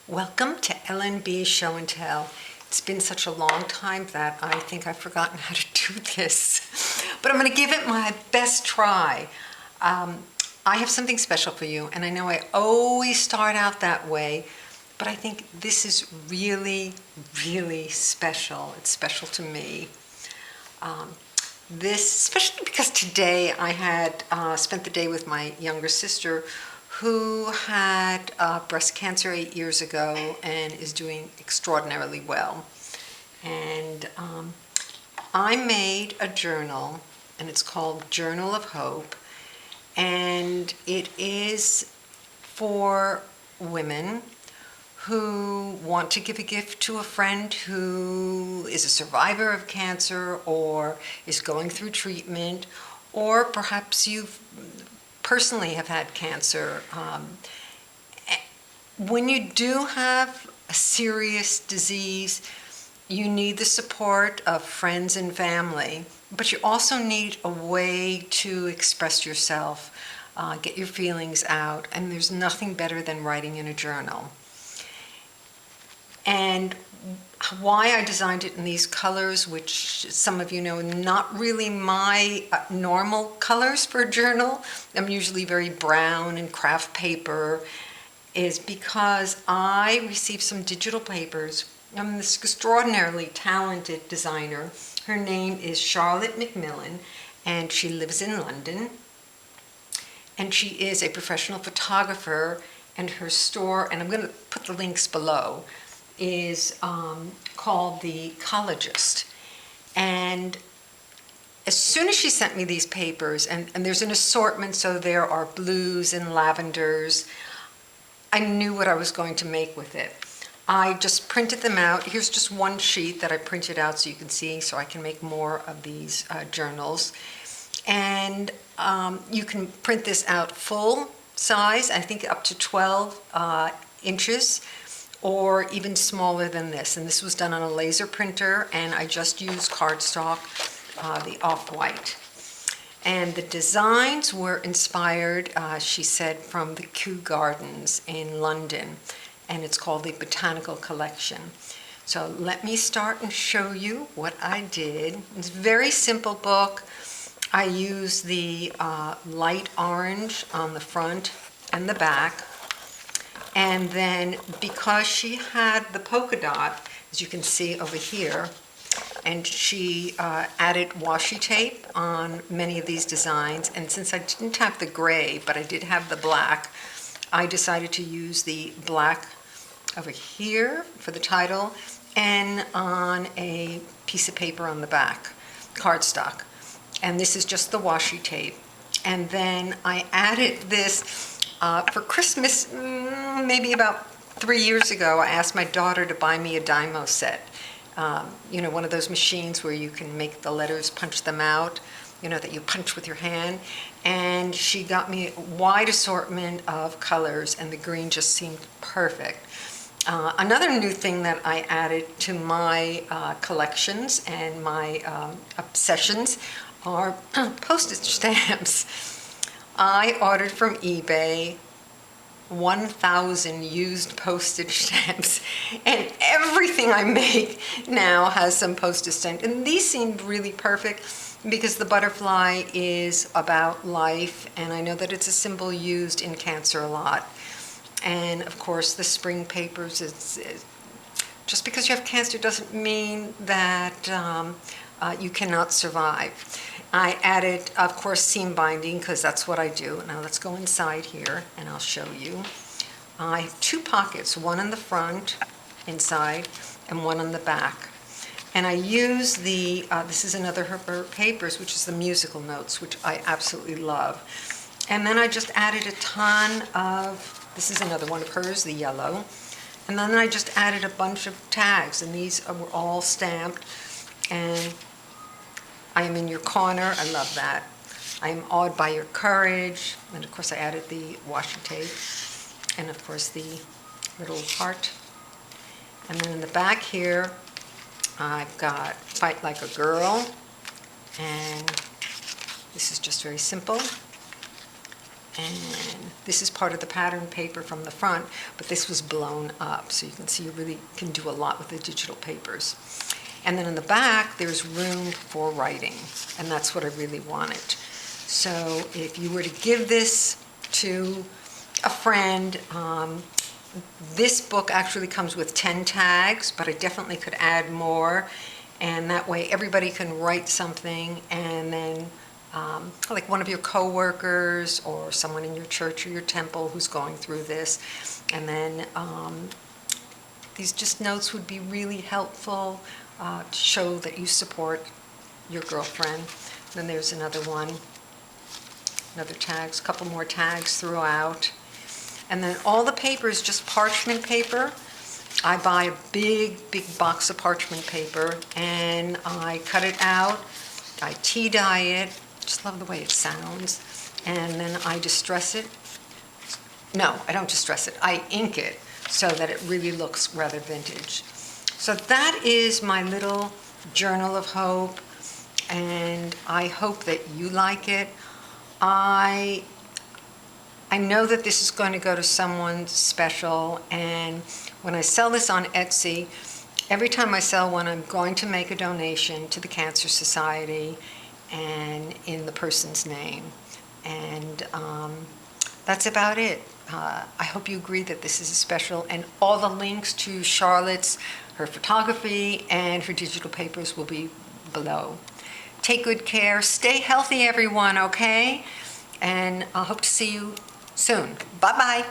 Welcome to LNB Show and Tell. It's been such a long time that I think I've forgotten how to do this, but I'm going to give it my best try. I have something special for you, and I know I always start out that way, but I think this is really, really special. It's special to me. Especially because today I had spent the day with my younger sister who had breast cancer 8 years ago and is doing extraordinarily well. And I made a journal, and it's called Journal of Hope, and it is for women who want to give a gift to a friend who is a survivor of cancer or is going through treatment, or perhaps you've personally have had cancer. When you do have a serious disease, you need the support of friends and family, but you also need a way to express yourself, get your feelings out, and there's nothing better than writing in a journal. And why I designed it in these colors, which some of you know, not really my normal colors for a journal. I'm usually very brown and craft paper, is because I received some digital papers from this extraordinarily talented designer. Her name is Charlotte McMillan, and she lives in London. And she is a professional photographer, and her store, and I'm going to put the links below, is called The Ecologist. And as soon as she sent me these papers, and there's an assortment, so there are blues and lavenders, I knew what I was going to make with it. I just printed them out. Here's just one sheet that I printed out so you can see, so I can make more of these journals. And you can print this out full size, I think up to 12 inches, or even smaller than this. And this was done on a laser printer, and I just used cardstock, the off-white. And the designs were inspired, she said, from the Kew Gardens in London, and it's called the Botanical Collection. So let me start and show you what I did. It's a very simple book. I used the light orange on the front and the back. And then because she had the polka dot, as you can see over here, and she added washi tape on many of these designs, and since I didn't have the gray, but I did have the black, I decided to use the black over here for the title and on a piece of paper on the back, cardstock. And this is just the washi tape. And then I added this for Christmas, maybe about 3 years ago. I asked my daughter to buy me a Dymo set. One of those machines where you can make the letters, punch them out, that you punch with your hand. And she got me a wide assortment of colors, and the green just seemed perfect. Another new thing that I added to my collections and my obsessions are postage stamps. I ordered from eBay 1,000 used postage stamps, and everything I make now has some postage stamp. And these seemed really perfect because the butterfly is about life, and I know that it's a symbol used in cancer a lot. And of course, the spring papers, just because you have cancer doesn't mean that you cannot survive. I added, of course, seam binding, because that's what I do. Now let's go inside here and I'll show you. I have 2 pockets, one in the front, inside, and one on the back. And I use this is another of her papers, which is the musical notes, which I absolutely love. And then I just added a ton of, this is another one of hers, the yellow. And then I just added a bunch of tags, and these were all stamped. And I am in your corner. I love that. I am awed by your courage. And of course I added the washi tape. And of course the little heart. And then in the back here, I've got Fight Like a Girl. And this is just very simple. And this is part of the pattern paper from the front, but this was blown up. So you can see you really can do a lot with the digital papers. And then in the back, there's room for writing, and that's what I really wanted. So if you were to give this to a friend, this book actually comes with 10 tags, but I definitely could add more. And that way everybody can write something, and then like one of your coworkers or someone in your church or your temple who's going through this. And then these just notes would be really helpful to show that you support your girlfriend. Then there's another one, another tags, a couple more tags throughout. And then all the paper is just parchment paper. I buy a big box of parchment paper, and I cut it out, I tea dye it, just love the way it sounds, and then I distress it. No, I don't distress it, I ink it so that it really looks rather vintage. So that is my little journal of hope, and I hope that you like it. I know that this is going to go to someone special, and when I sell this on Etsy, every time I sell one, I'm going to make a donation to the Cancer Society and in the person's name. And that's about it. I hope you agree that this is special, and all the links to Charlotte's, her photography, and her digital papers will be below. Take good care. Stay healthy, everyone, okay? And I hope to see you soon. Bye-bye.